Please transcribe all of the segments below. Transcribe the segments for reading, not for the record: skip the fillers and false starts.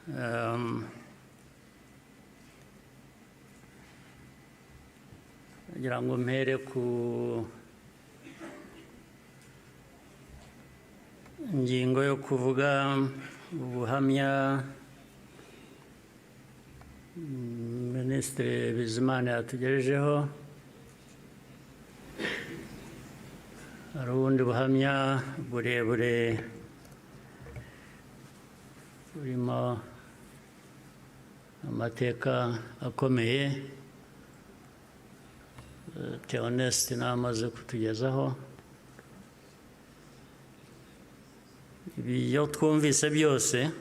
ngira ngo mpere ku ingingo yo kuvuga ubuhamya Minisitiri Bizimana yatugejejeho. Hari ubundi buhamya burebure burimo amateka akomeye Theoneste nawe amaze kutugezaho. Ibyo twumvise byose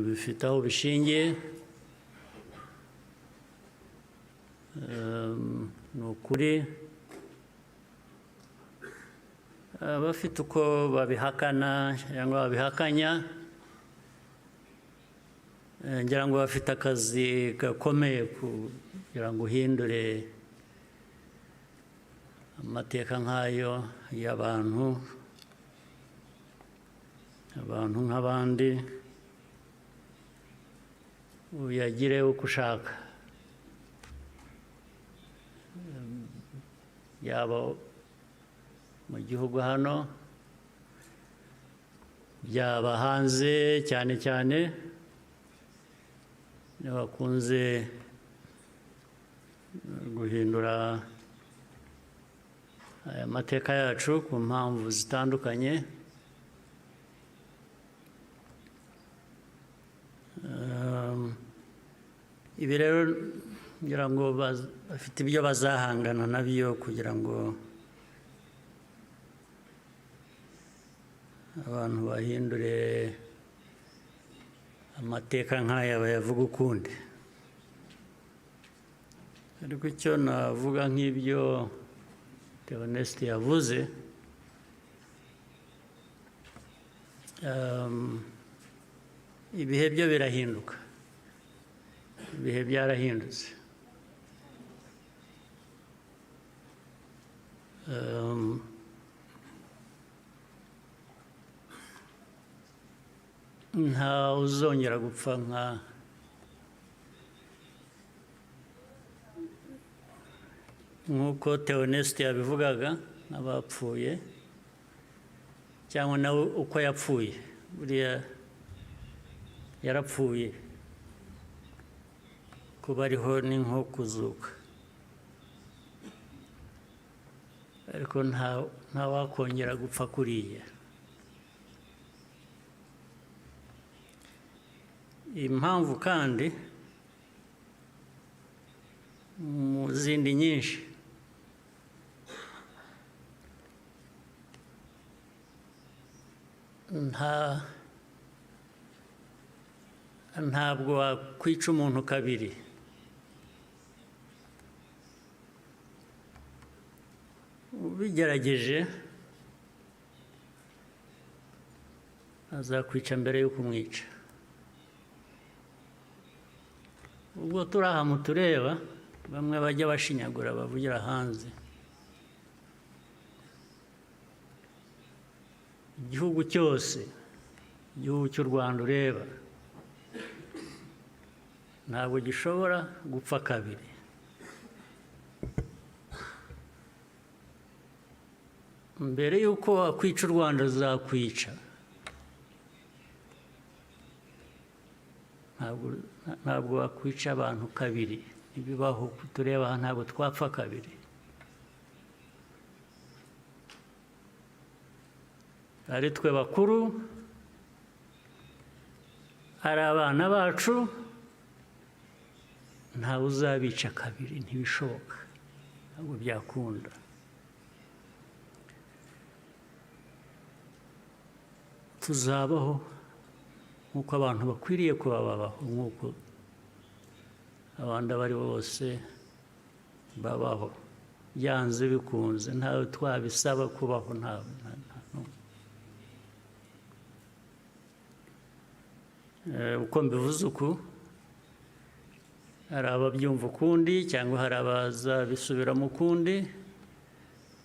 bifite aho bishingiye. Ni ukuri abafite uko babihakana cyangwa babihakanya, ngira ngo bafite akazi gakomeye kugira ngo uhindure amateka nk'ayo y'abantu nk'abandi, uyagire uko ushaka, yaba mu gihugu hano, byaba hanze, cyane cyane bakunze guhindura aya mateka yacu ku mpamvu zitandukanye. Ibi rero ngira ngo bafite ibyo bazahangana nabyo kugira ngo abantu bahindure amateka nk'aya bayavuga ukundi. Ariko icyo navuga nk'ibyo Theoneste yavuze, ibihe byo birahinduka, ibihe byarahindutse. Nta uzongera gupfa nk'uko Theoneste yabivugaga, n'abapfuye cyangwa nawe uko yapfuye. Buriya yarapfuye, kuba ariho ni nko kuzuka, ariko nta wakongera gupfa kuriya. Impamvu kandi mu zindi nyinshi, ntabwo wakwica umuntu kabiri. Ubigerageje azakwica mbere yo kumwica. Ubwo turi aha mutureba, bamwe bajya bashinyagura bavugira hanze. Igihugu cyose, igihugu cy'u Rwanda ureba, ntabwo gishobora gupfa kabiri. Mbere y'uko wakwica u Rwanda azakwica. Ntabwo wakwica abantu kabiri, ntibibaho. Tureba aha ntabwo twapfa kabiri. Ari twe bakuru, ari abana bacu, ntawe uzabica kabiri, ntibishoboka, ntabwo byakunda. Tuzabaho nk'uko abantu bakwiriye kuba babaho, nk'uko abandi abo ari bo bose babaho, byanze bikunze, ntawe twabisaba kubaho. Uko mbivuze uku, hari ababyumva ukundi cyangwa hari abazabisubiramo ukundi,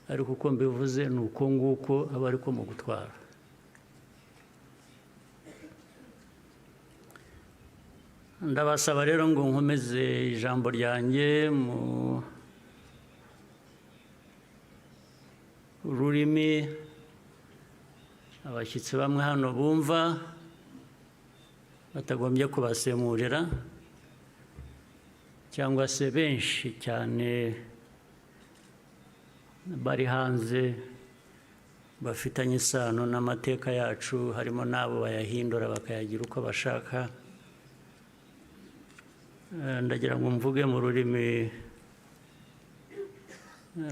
ariko uko mbivuze ni uko nguko aba ariko mu gutwara. ndabasaba rero ngo nkomeze ijambo ryanjye mu rurimi abashyitsi bamwe hano bumva batagombye kubasemurira cyangwa se benshi cyane bari hanze bafitanye isano n'amateka yacu, harimo n'abo bayahindura bakayagira uko bashaka. Ndagira ngo mvuge mu rurimi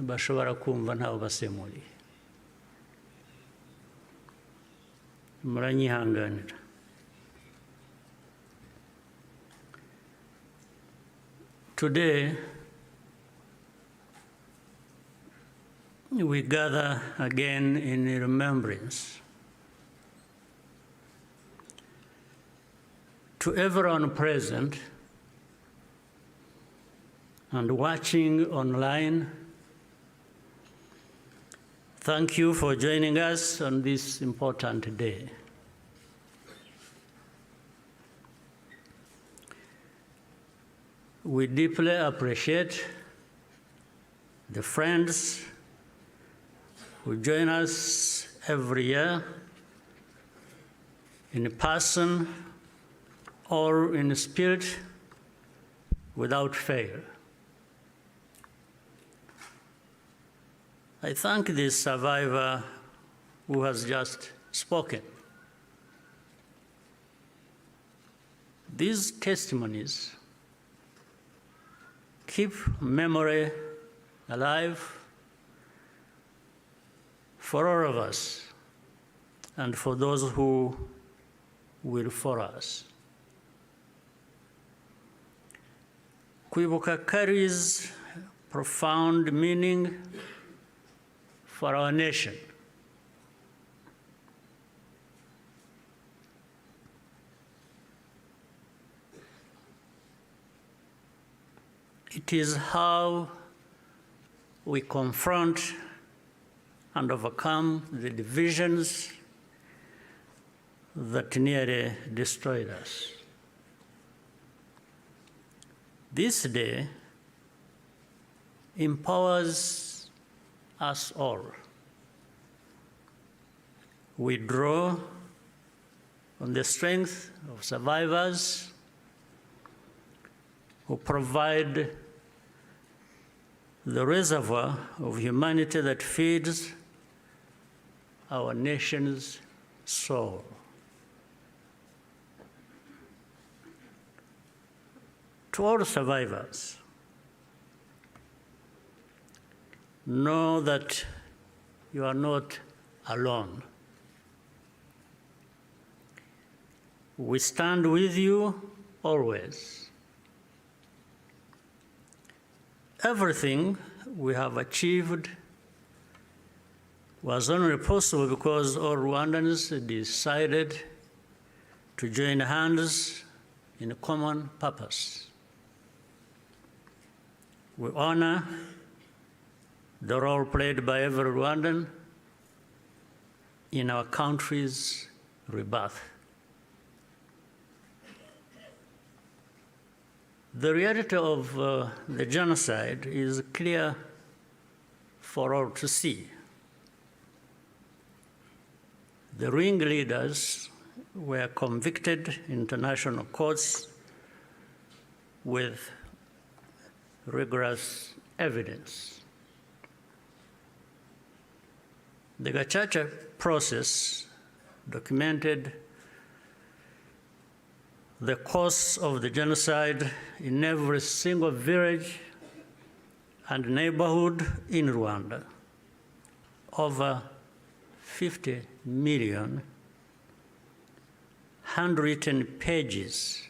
bashobora kumva ntawe basemuriye. Muranyihanganira. Today, we gather again in remembrance to everyone present and watching online. Thank you for joining us on this important day. We deeply appreciate the friends who join us every year in person or in spirit without fail. I thank the survivor who has just spoken. These testimonies keep memory alive for all of us and for those who will follow us. Kwibuka carries profound meaning for our nation. It is how we confront and overcome the divisions that nearly destroyed us. This day empowers us all. We draw on the strength of survivors who provide the reservoir of humanity that feeds our nation's soul. To all survivors, know that you are not alone. We stand with you always. Everything we have achieved was only possible because all Rwandans decided to join hands in a common purpose. We honor the role played by every Rwandan in our country's rebirth. The reality of the genocide is clear for all to see. The ringleaders were convicted in international courts with rigorous evidence. The Gacaca process documented the course of the genocide in every single village and neighborhood in Rwanda. Over 50 million handwritten pages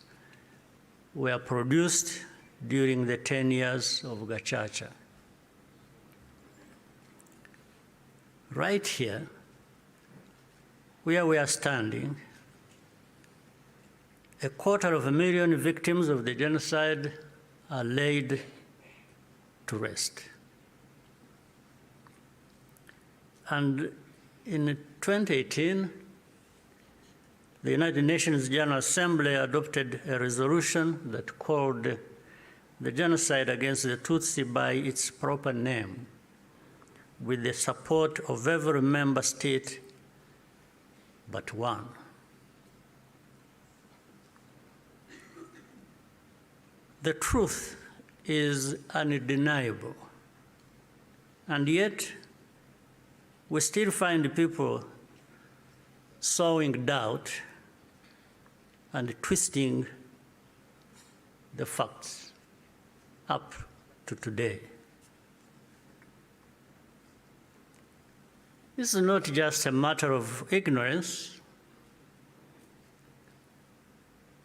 were produced during the 10 years of Gacaca. Right here, where we are standing, 250,000 victims of the genocide are laid to rest. And in 2018, the United Nations General Assembly adopted a resolution that called the genocide against the Tutsi by its proper name, with the support of every member state but one. The truth is undeniable, and yet we still find people sowing doubt and twisting the facts up to today. This is not just a matter of ignorance,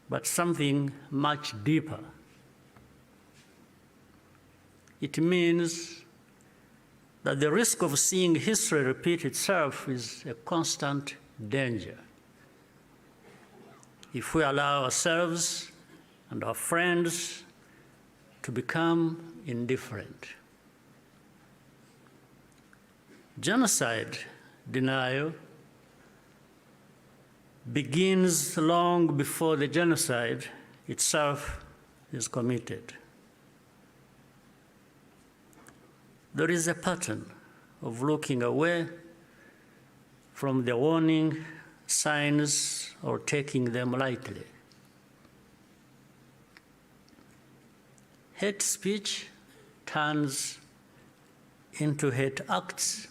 but something much deeper. It means that the risk of seeing history repeat itself is a constant danger. If we allow ourselves and our friends to become indifferent. Genocide denial begins long before the genocide itself is committed. There is a pattern of looking away from the warning signs or taking them lightly. Hate speech turns into hate acts,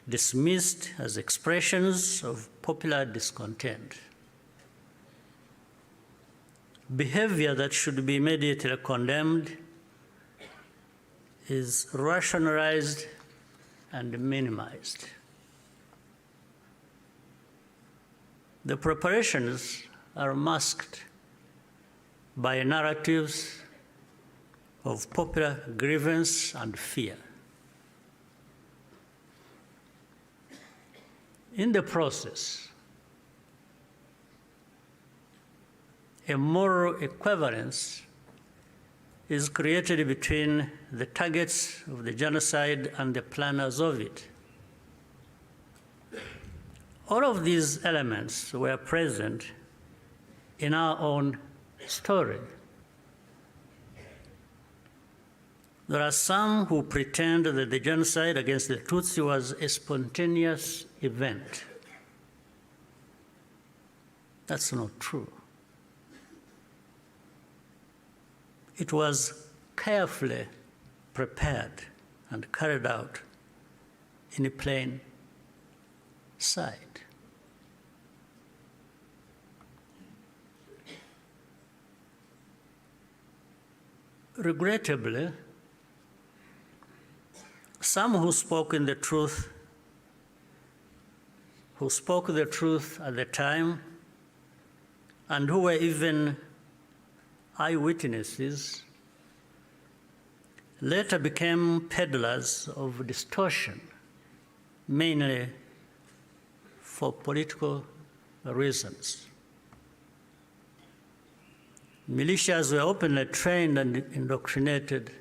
dismissed as expressions of popular discontent. Behavior that should be immediately condemned is rationalized and minimized. The preparations are masked by narratives of popular grievance and fear. In the process, a moral equivalence is created between the targets of the genocide and the planners of it. All of these elements were present in our own story. There are some who pretend that the genocide against the Tutsi was a spontaneous event. That's not true. It was carefully prepared and carried out in plain sight. Regrettably, some who spoke the truth at the time and who were even eyewitnesses later became peddlers of distortion, mainly for political reasons. Militias were openly trained and indoctrinated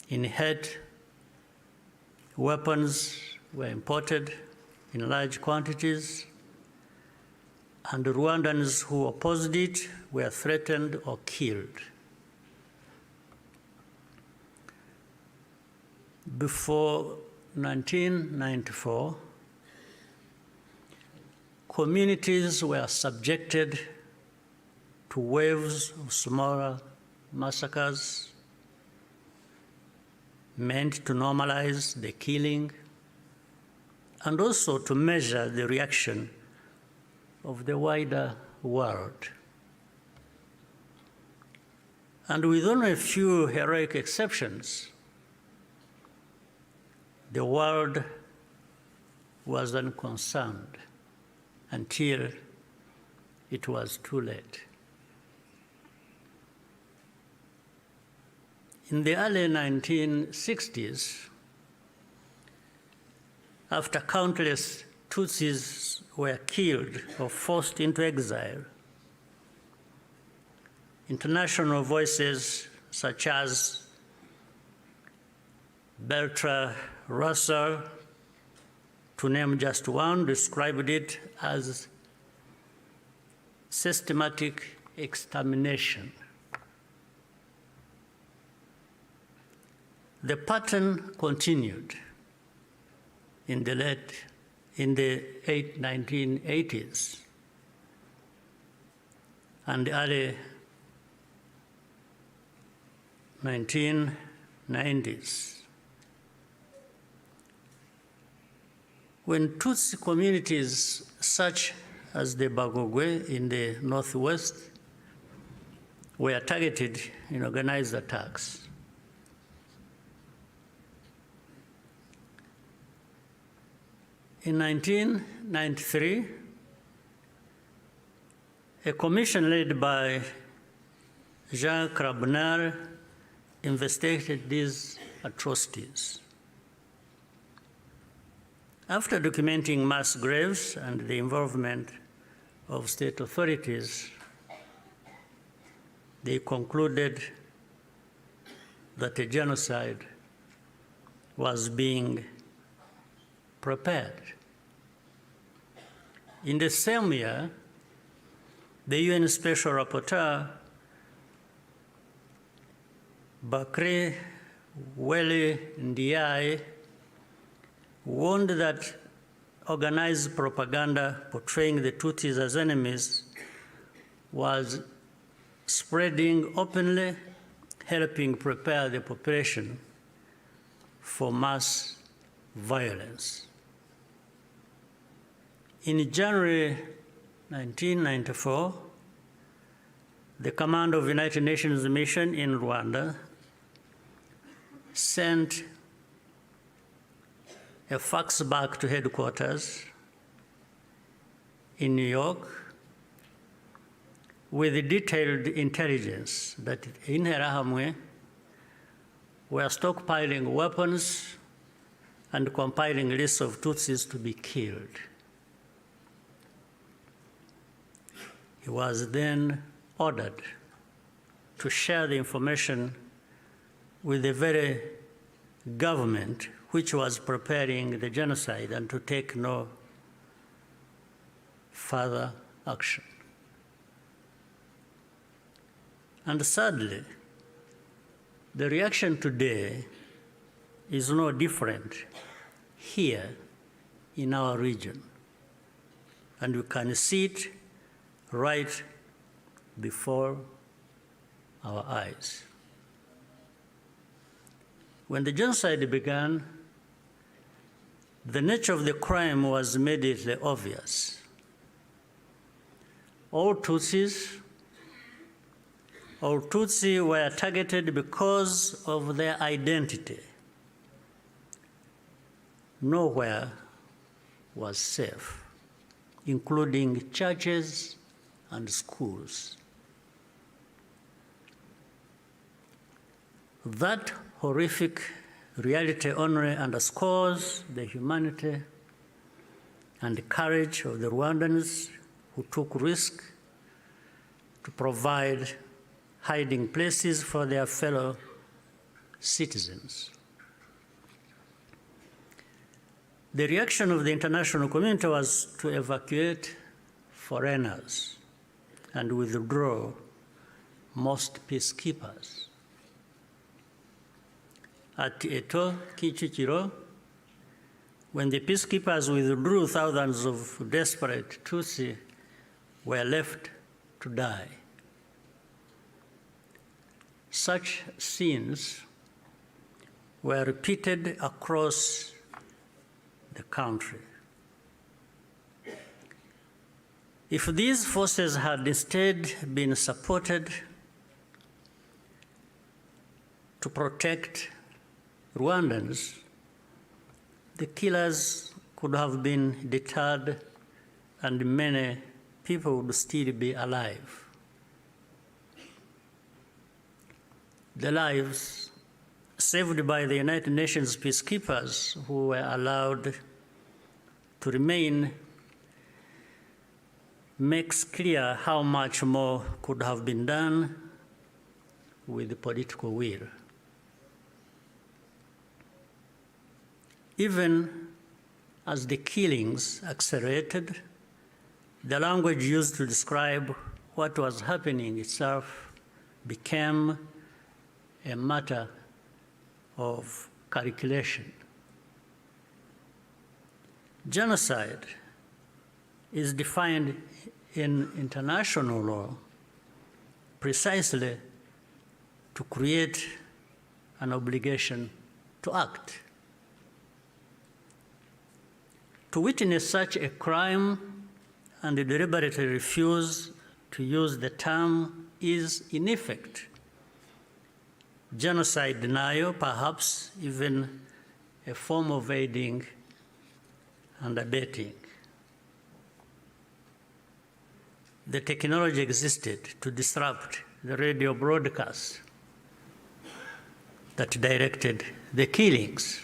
in hate. Weapons were imported in large quantities, and Rwandans who opposed it were threatened or killed. Before 1994, communities were subjected to waves of smaller massacres meant to normalize the killing and also to measure the reaction of the wider world. And with only a few heroic exceptions, the world was unconcerned until it was too late. In the early 1960s, after countless Tutsis were killed or forced into exile, international voices such as Bertrand Russell, to name just one, described it as systematic extermination. The pattern continued in the 1980s and early 1990s. When Tutsi communities such as the Bagogwe in the northwest were targeted in organized attacks, in 1993, a commission led by Jean Crabonnier investigated these atrocities. After documenting mass graves and the involvement of state authorities, they concluded that a genocide was being prepared. In the same year, the UN Special Rapporteur, Bakri Weli Ndiaye, warned that organized propaganda portraying the Tutsis as enemies was spreading openly, helping prepare the population for mass violence. In January 1994, the Command of United Nations Mission in Rwanda sent a fax back to headquarters in New York with detailed intelligence that Interahamwe were stockpiling weapons and compiling lists of Tutsis to be killed. He was then ordered to share the information with the very government which was preparing the genocide and to take no further action. And sadly, the reaction today is no different here in our region. And we can see it right before our eyes. When the genocide began, the nature of the crime was immediately obvious. All Tutsi were targeted because of their identity. Nowhere was safe, including churches and schools. That horrific reality only underscores the humanity and the courage of the Rwandans who took risk to provide hiding places for their fellow citizens. The reaction of the international community was to evacuate foreigners and withdraw most peacekeepers. At Eto, Kichikiro, when the peacekeepers withdrew, thousands of desperate Tutsi were left to die. Such scenes were repeated across the country. If these forces had instead been supported to protect Rwandans, the killers could have been deterred and many people would still be alive. The lives saved by the United Nations peacekeepers who were allowed to remain makes clear how much more could have been done with the political will. Even as the killings accelerated, the language used to describe what was happening itself became a matter of calculation. Genocide is defined in international law precisely to create an obligation to act. To witness such a crime and deliberately refuse to use the term is, in effect, genocide denial, perhaps even a form of aiding and abetting. The technology existed to disrupt the radio broadcasts that directed the killings.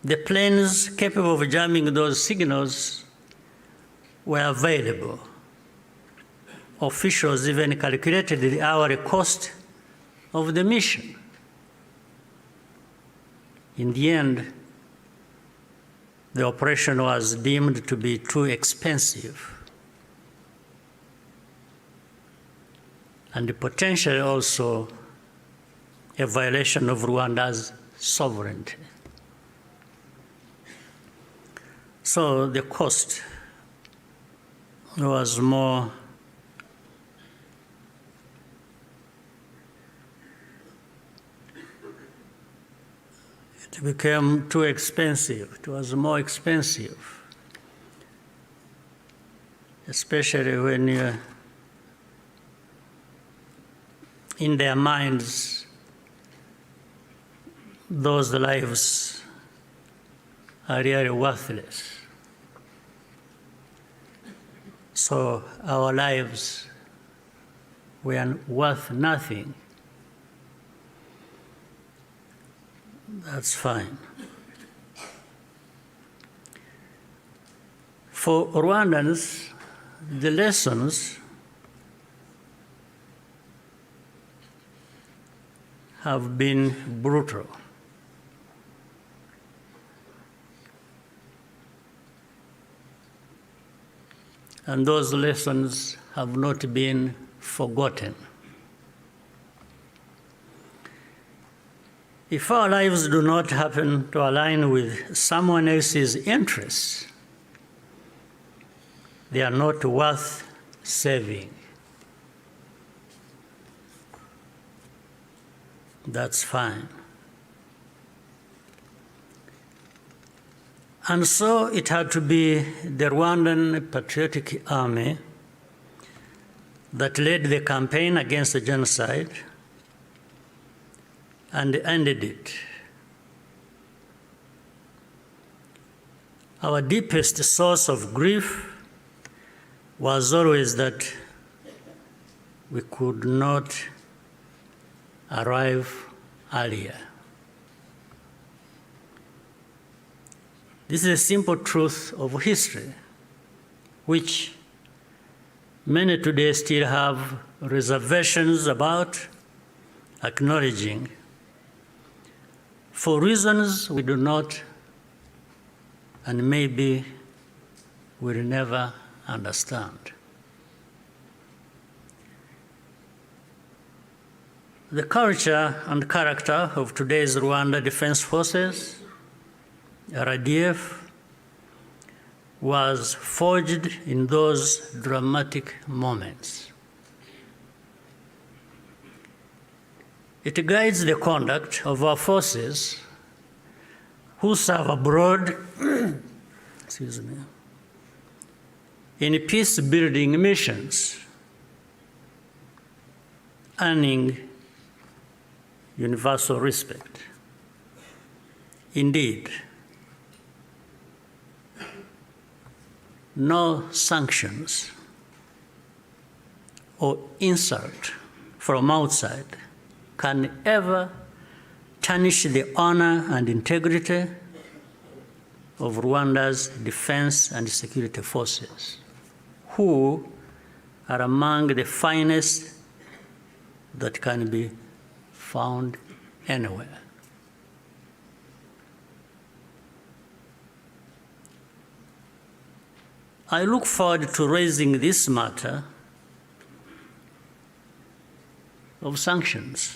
The planes capable of jamming those signals were available. Officials even calculated the hourly cost of the mission. In the end, the operation was deemed to be too expensive and potentially also a violation of Rwanda's sovereignty. So the cost was more it became too expensive. It was more expensive, especially when in their minds, those lives are really worthless. So our lives were worth nothing. That's fine. For Rwandans, the lessons have been brutal. And those lessons have not been forgotten. If our lives do not happen to align with someone else's interests, they are not worth saving. That's fine. And so it had to be the Rwandan Patriotic Army that led the campaign against the genocide and ended it. Our deepest source of grief was always that we could not arrive earlier. This is a simple truth of history, which many today still have reservations about acknowledging for reasons we do not and maybe will never understand. The culture and character of today's Rwanda Defense Forces, RDF, was forged in those dramatic moments. It guides the conduct of our forces who serve abroad excuse me, in peace-building missions, earning universal respect. Indeed, no sanctions or insult from outside can ever tarnish the honor and integrity of Rwanda's defense and security forces, who are among the finest that can be found anywhere. I look forward to raising this matter of sanctions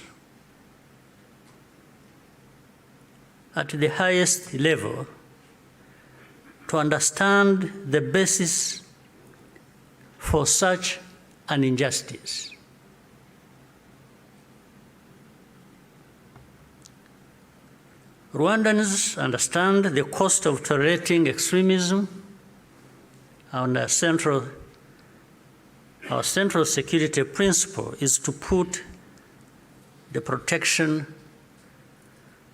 at the highest level to understand the basis for such an injustice. Rwandans understand the cost of tolerating extremism, and our central security principle is to put the protection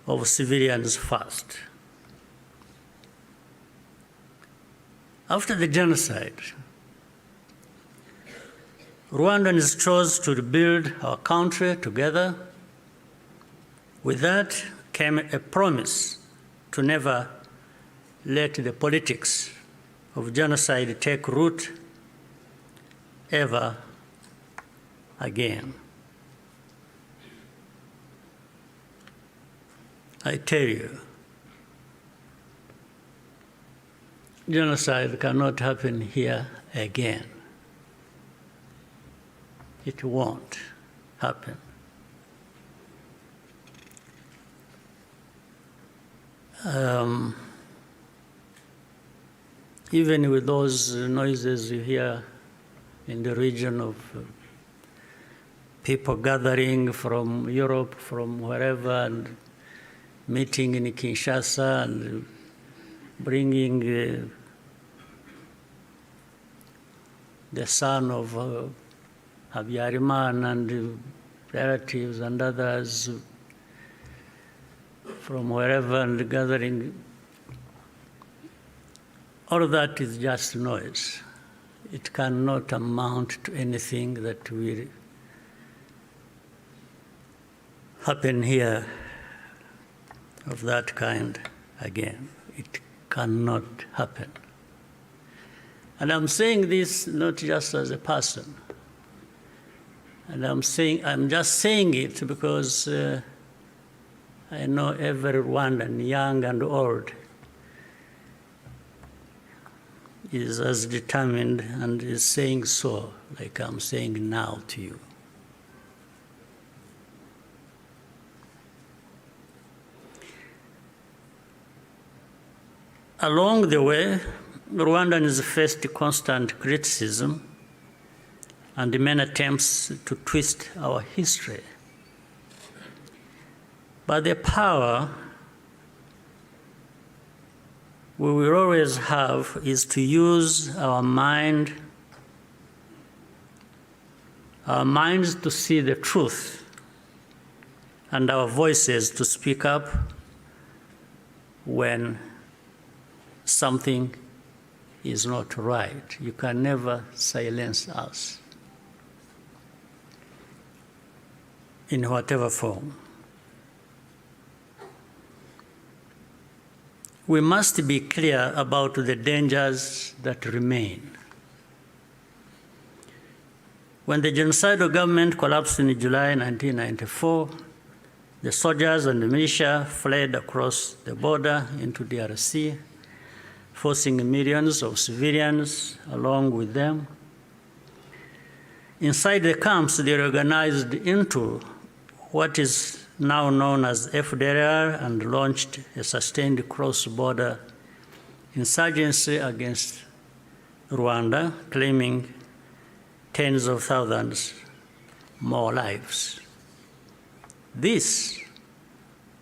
of civilians first. After the genocide, Rwandans chose to rebuild our country together. With that came a promise to never let the politics of genocide take root ever again. I tell you, genocide cannot happen here again. It won't happen. Even with those noises you hear in the region of people gathering from Europe, from wherever, and meeting in Kinshasa and bringing the son of Habyarimana and relatives and others from wherever and gathering. All of that is just noise. It cannot amount to anything that will happen here of that kind again. It cannot happen. And I'm saying this not just as a person. And I'm just saying it because I know every Rwandan, young and old, is as determined and is saying so, like I'm saying now to you. Along the way, Rwandans faced constant criticism and many attempts to twist our history. But the power we will always have is to use our minds to see the truth, and our voices to speak up when something is not right. You can never silence us in whatever form. We must be clear about the dangers that remain. When the genocidal government collapsed in July 1994, the soldiers and the militia fled across the border into DRC, forcing millions of civilians along with them. Inside the camps, they organized into what is now known as FDLR and launched a sustained cross-border insurgency against Rwanda, claiming tens of thousands more lives. This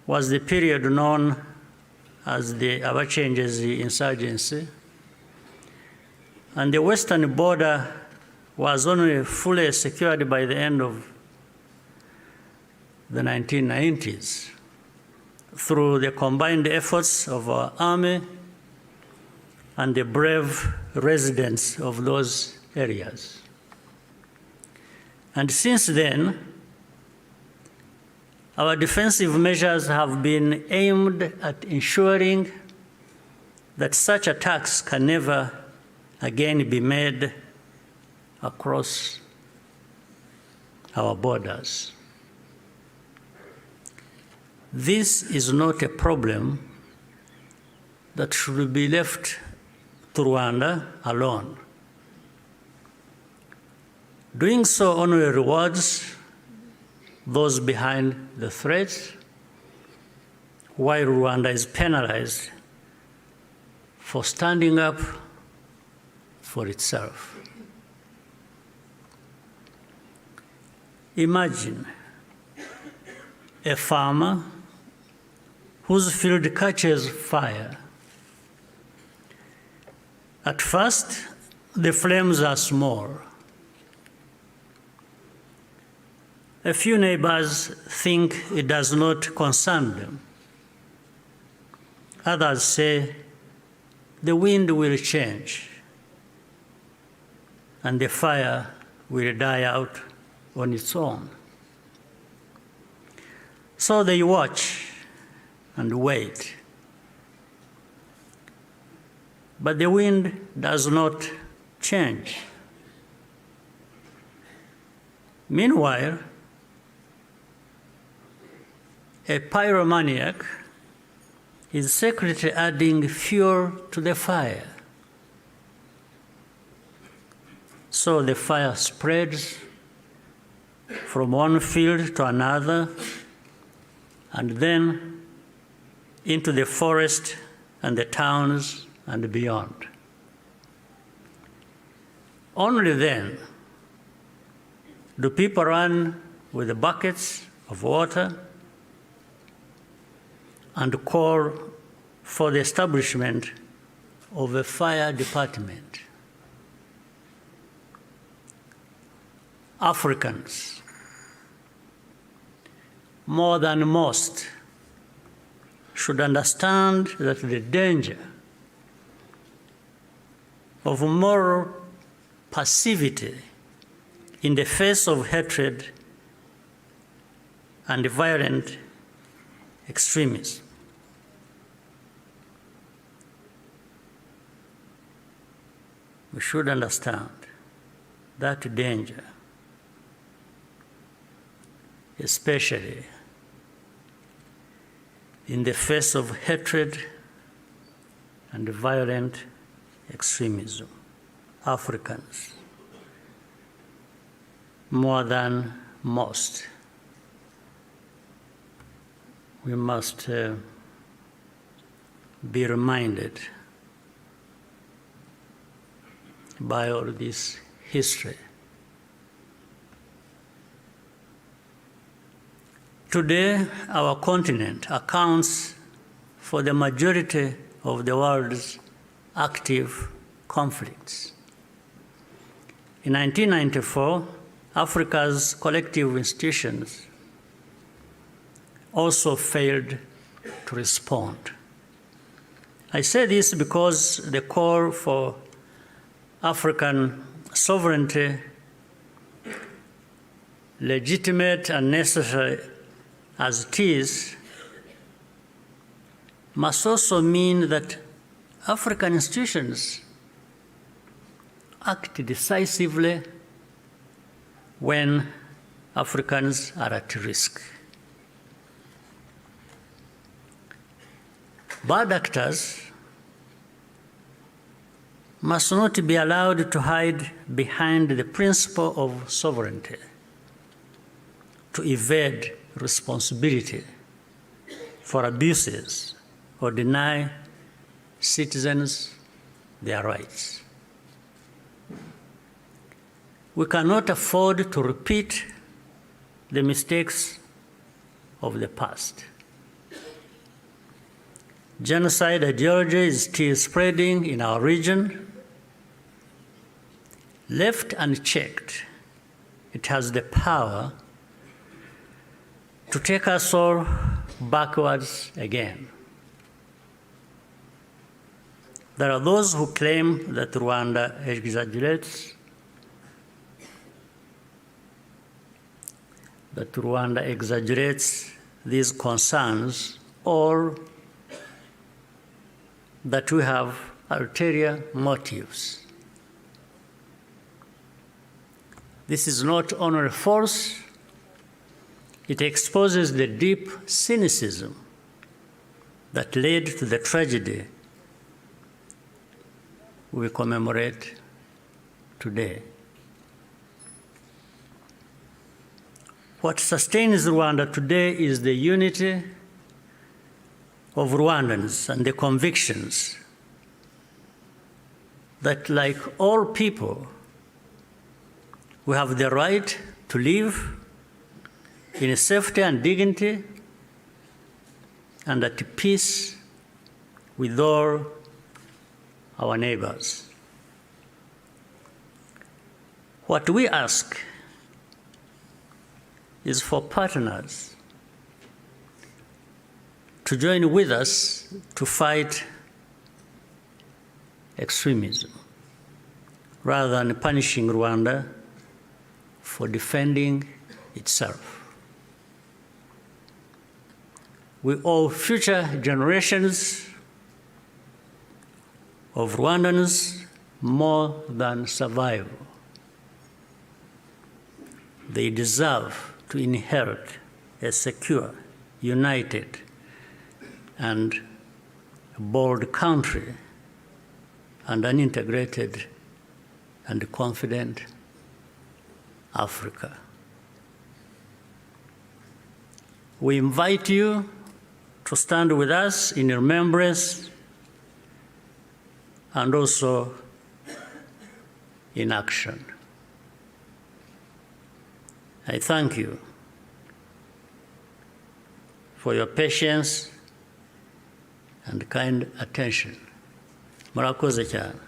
was the period known as the Abacengezi insurgency, and the western border was only fully secured by the end of the 1990s through the combined efforts of our army and the brave residents of those areas. And since then, our defensive measures have been aimed at ensuring that such attacks can never again be made across our borders. This is not a problem that should be left to Rwanda alone. Doing so only rewards those behind the threats, while Rwanda is penalized for standing up for itself. Imagine a farmer whose field catches fire. At first, the flames are small. A few neighbors think it does not concern them. Others say the wind will change and the fire will die out on its own. So they watch and wait. But the wind does not change. Meanwhile, a pyromaniac is secretly adding fuel to the fire. So the fire spreads from one field to another, and then into the forest and the towns and beyond. Only then do people run with the buckets of water and call for the establishment of a fire department. Africans, more than most, should understand that the danger of moral passivity in the face of hatred and violent extremism. We should understand that danger, especially in the face of hatred and violent extremism. Africans, more than most, we must be reminded by all this history. Today, our continent accounts for the majority of the world's active conflicts. In 1994, Africa's collective institutions also failed to respond. I say this because the call for African sovereignty, legitimate and necessary as it is, must also mean that African institutions act decisively when Africans are at risk. Bad actors must not be allowed to hide behind the principle of sovereignty, to evade responsibility for abuses or deny citizens their rights. We cannot afford to repeat the mistakes of the past. Genocide ideology is still spreading in our region. Left unchecked, it has the power to take us all backwards again. There are those who claim that Rwanda exaggerates, these concerns, or that we have ulterior motives. This is not only false, it exposes the deep cynicism that led to the tragedy we commemorate today. What sustains Rwanda today is the unity of Rwandans and the convictions that, like all people, we have the right to live in safety and dignity and at peace with all our neighbors. What we ask is for partners to join with us to fight extremism, rather than punishing Rwanda for defending itself. We owe future generations of Rwandans more than survival. They deserve to inherit a secure, united, and bold country and an integrated and confident Africa. We invite you to stand with us in remembrance and also in action. I thank you for your patience and kind attention. Murakoze cyane.